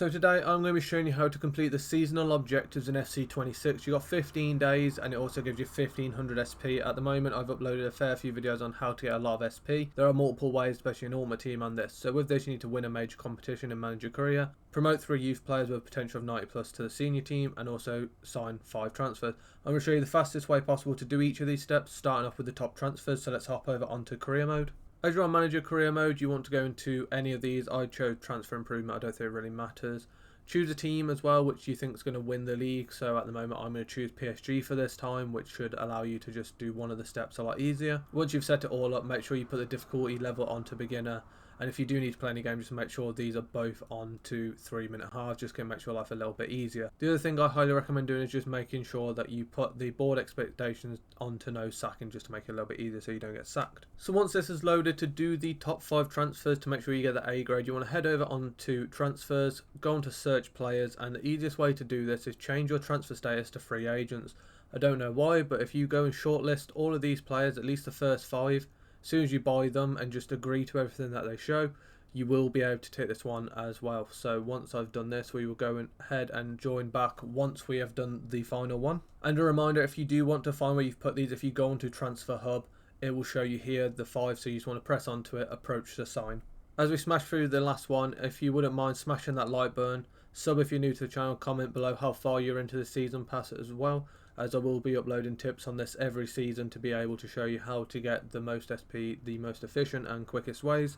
So today I'm going to be showing you how to complete the seasonal objectives in FC26. You've got 15 days and it also gives you 1500 SP. At the moment I've uploaded a fair few videos on how to get a lot of SP. There are multiple ways, especially in Ultimate Team and this. So with this you need to win a major competition and manage your career, promote 3 youth players with a potential of 90 plus to the senior team, and also sign 5 transfers. I'm going to show you the fastest way possible to do each of these steps, starting off with the top transfers. So let's hop over onto career mode. As you're on manager career mode, you want to go into any of these. I chose transfer improvement. I don't think it really matters. Choose a team as well which you think is going to win the league. So at the moment I'm going to choose PSG for this time, which should allow you to just do one of the steps a lot easier. Once you've set it all up, make sure you put the difficulty level onto beginner, and if you do need to play any game, just make sure these are both on to 3-minute halves, just to make your life a little bit easier. The other thing I highly recommend doing is just making sure that you put the board expectations onto no sacking, just to make it a little bit easier so you don't get sacked. So once this is loaded, to do the top 5 transfers to make sure you get the A grade, you want to head over onto transfers, go on to search players, and the easiest way to do this is change your transfer status to free agents. I don't know why, but if you go and shortlist all of these players, at least the first 5, as soon as you buy them and just agree to everything that they show, you will be able to take this one as well. So once I've done this, we will go ahead and join back once we have done the final one. And a reminder, if you do want to find where you've put these, if you go onto Transfer Hub, it will show you here the 5, so you just want to press onto it, approach to sign. As we smash through the last one, if you wouldn't mind smashing that like button, sub if you're new to the channel, comment below how far you're into the season pass as well, as I will be uploading tips on this every season to be able to show you how to get the most SP, the most efficient and quickest ways.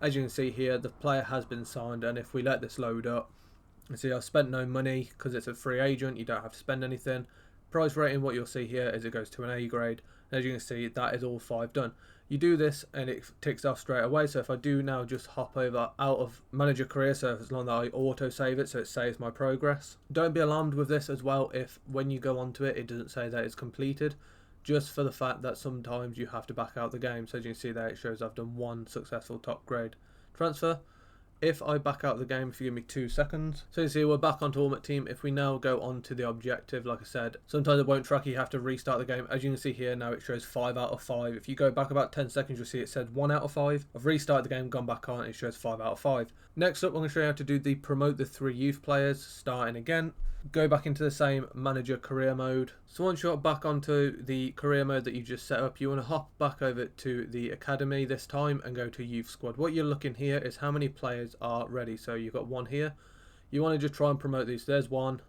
As you can see here, the player has been signed, and if we let this load up, you see I've spent no money because it's a free agent, you don't have to spend anything. Price rating, what you'll see here is it goes to an A grade. As you can see, that is all 5 done. You do this and it ticks off straight away. So if I do now just hop over out of manager career, so as long as I auto save it, so it saves my progress. Don't be alarmed with this as well if when you go onto it, it doesn't say that it's completed, just for the fact that sometimes you have to back out the game. So as you can see there, it shows I've done 1 successful top grade transfer. If I back out the game, if you give me 2 seconds. So you see we're back onto Ultimate Team. If we now go on to the objective, like I said, sometimes it won't track, you have to restart the game. As you can see here now, it shows 5 out of 5. If you go back about 10 seconds, you'll see it said 1 out of 5. I've restarted the game, gone back on, it shows 5 out of 5. Next up, I'm going to show you how to do the promote the 3 youth players, starting again. Go back into the same manager career mode. So once you're back onto the career mode that you just set up, you want to hop back over to the academy this time and go to youth squad. What you're looking here is how many players are ready. So you've got 1 here. You want to just try and promote these. There's 1.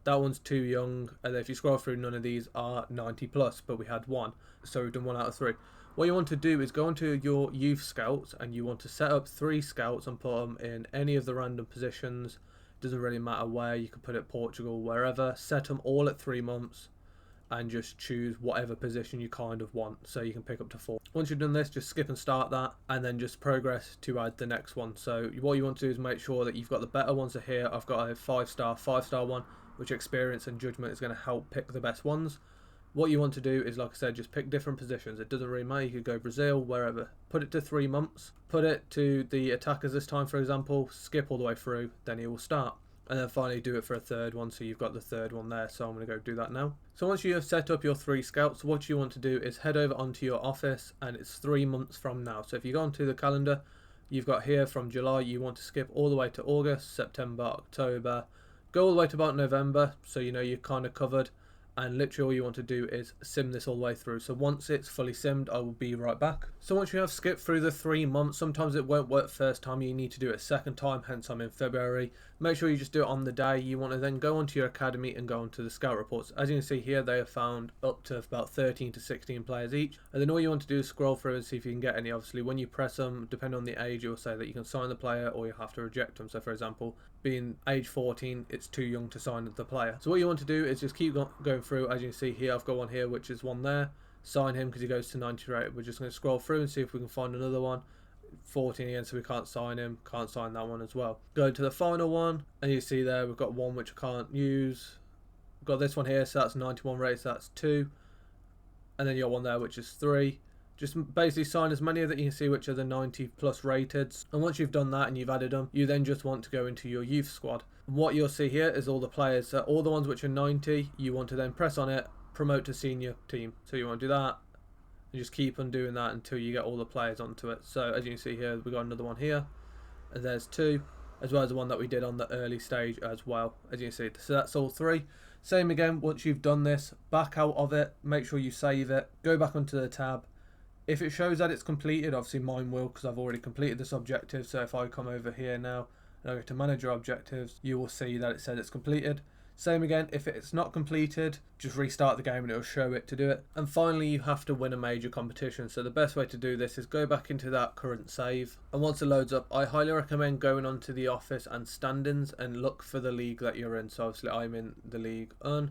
That one's too young. And then if you scroll through, none of these are 90 plus, but we had 1. So we've done 1 out of 3. What you want to do is go into your youth scouts and you want to set up 3 scouts and put them in any of the random positions. Doesn't really matter where, you can put it Portugal, wherever. Set them all at 3 months and just choose whatever position you kind of want, so you can pick up to 4. Once you've done this, just skip and start that and then just progress to add the next one. So what you want to do is make sure that you've got the better ones are here. I've got a 5-star one, which experience and judgment is going to help pick the best ones. What you want to do is, like I said, just pick different positions. It doesn't really matter, you could go Brazil, wherever. Put it to 3 months, put it to the attackers this time, for example, skip all the way through, then he will start. And then finally do it for a 3rd one, so you've got the 3rd one there. So I'm going to go do that now. So once you have set up your 3 scouts, what you want to do is head over onto your office, and it's 3 months from now. So if you go onto the calendar, you've got here from July, you want to skip all the way to August, September, October, go all the way to about November, so you know you're kind of covered. And literally all you want to do is sim this all the way through. So once it's fully simmed, I will be right back. So once you have skipped through the 3 months, sometimes it won't work first time, you need to do it a 2nd time, hence I'm in February. Make sure you just do it on the day. You want to then go onto your academy and go onto the scout reports. As you can see here, they have found up to about 13 to 16 players each. And then all you want to do is scroll through and see if you can get any. Obviously when you press them, depending on the age, it will say that you can sign the player or you have to reject them. So for example, being age 14, it's too young to sign the player. So what you want to do is just keep going through. As you can see here, I've got one here, which is 1 there. Sign him because he goes to 98. We're just going to scroll through and see if we can find another one. 14 again, so we can't sign him. Can't sign that one as well. Go to the final one, and you see there we've got 1 which I can't use. We've got this one here, so that's 91 rated, so that's 2. And then you got 1 there, which is 3. Just basically sign as many that you can see which are the 90 plus rated. And once you've done that and you've added them, you then just want to go into your youth squad. What you'll see here is all the players. So all the ones which are 90, you want to then press on it, promote to senior team. So you want to do that and just keep on doing that until you get all the players onto it. So as you can see here, we've got another one here, and there's 2. as well as the one that we did on the early stage as well, as you can see. So that's all 3. Same again, once you've done this, back out of it, make sure you save it, go back onto the tab. If it shows that it's completed, obviously mine will because I've already completed this objective. So if I come over here now and I go to manager objectives, you will see that it says it's completed. Same again, if it's not completed, just restart the game and it will show it to do it. And finally, you have to win a major competition. So the best way to do this is go back into that current save. And once it loads up, I highly recommend going onto the office and standings and look for the league that you're in. So obviously I'm in the league on.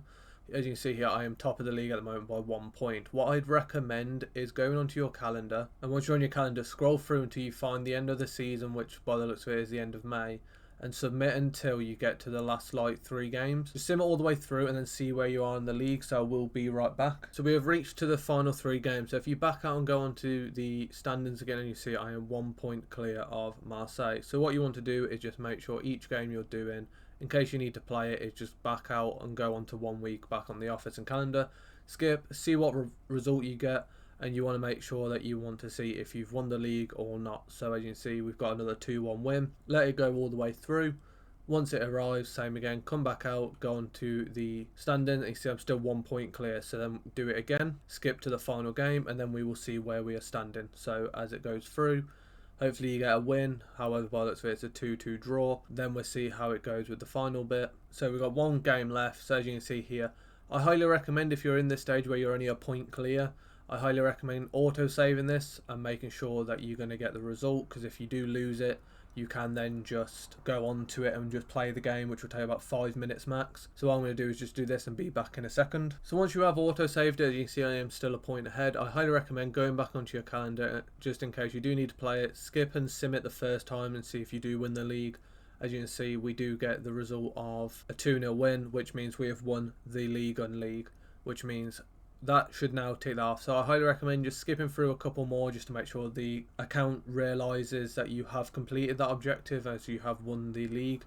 As you can see here, I am top of the league at the moment by 1 point. What I'd recommend is going onto your calendar, and once you're on your calendar, scroll through until you find the end of the season, which by the looks of it is the end of May, and submit until you get to the last like 3 games. Just sim it all the way through and then see where you are in the league. So we'll be right back. So we have reached to the final 3 games. So if you back out and go onto the standings again, and you see I am 1 point clear of Marseille. So what you want to do is just make sure each game you're doing, in case you need to play it, is just back out and go on to 1 week back on the office and calendar. Skip, see what result you get, and you want to make sure that you want to see if you've won the league or not. So as you can see, we've got another 2-1 win. Let it go all the way through. Once it arrives, same again, come back out, go on to the standing, and you see I'm still 1 point clear. So then do it again, skip to the final game, and then we will see where we are standing. So as it goes through, hopefully you get a win. However, by the looks of it, it's a 2-2 draw. Then we'll see how it goes with the final bit. So we've got 1 game left. So as you can see here, I highly recommend if you're in this stage where you're only a point clear, I highly recommend auto-saving this and making sure that you're going to get the result, because if you do lose it, you can then just go on to it and just play the game, which will take about 5 minutes max. So what I'm going to do is just do this and be back in a second. So once you have auto-saved it, as you can see I am still a point ahead. I highly recommend going back onto your calendar just in case you do need to play it. Skip and sim it the first time and see if you do win the league. As you can see, we do get the result of a 2-0 win, which means we have won the league on league, which means that should now tick that off. So I highly recommend just skipping through a couple more just to make sure the account realizes that you have completed that objective as you have won the league.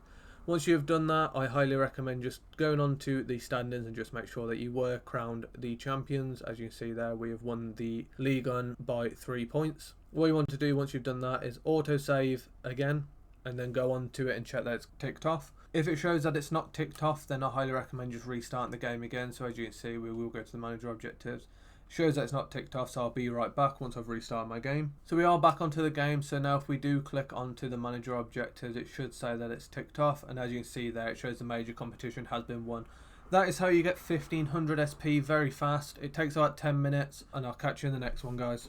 Once you have done that, I highly recommend just going on to the standings and just make sure that you were crowned the champions. As you can see there, we have won the league on by 3 points. What you want to do once you've done that is auto save again and then go on to it and check that it's ticked off. If it shows that it's not ticked off, then I highly recommend just restarting the game again. So as you can see, we will go to the manager objectives. Shows that it's not ticked off, so I'll be right back once I've restarted my game. So we are back onto the game. So now if we do click onto the manager objectives, it should say that it's ticked off. And as you can see there, it shows the major competition has been won. That is how you get 1500 SP very fast. It takes about 10 minutes, and I'll catch you in the next one, guys.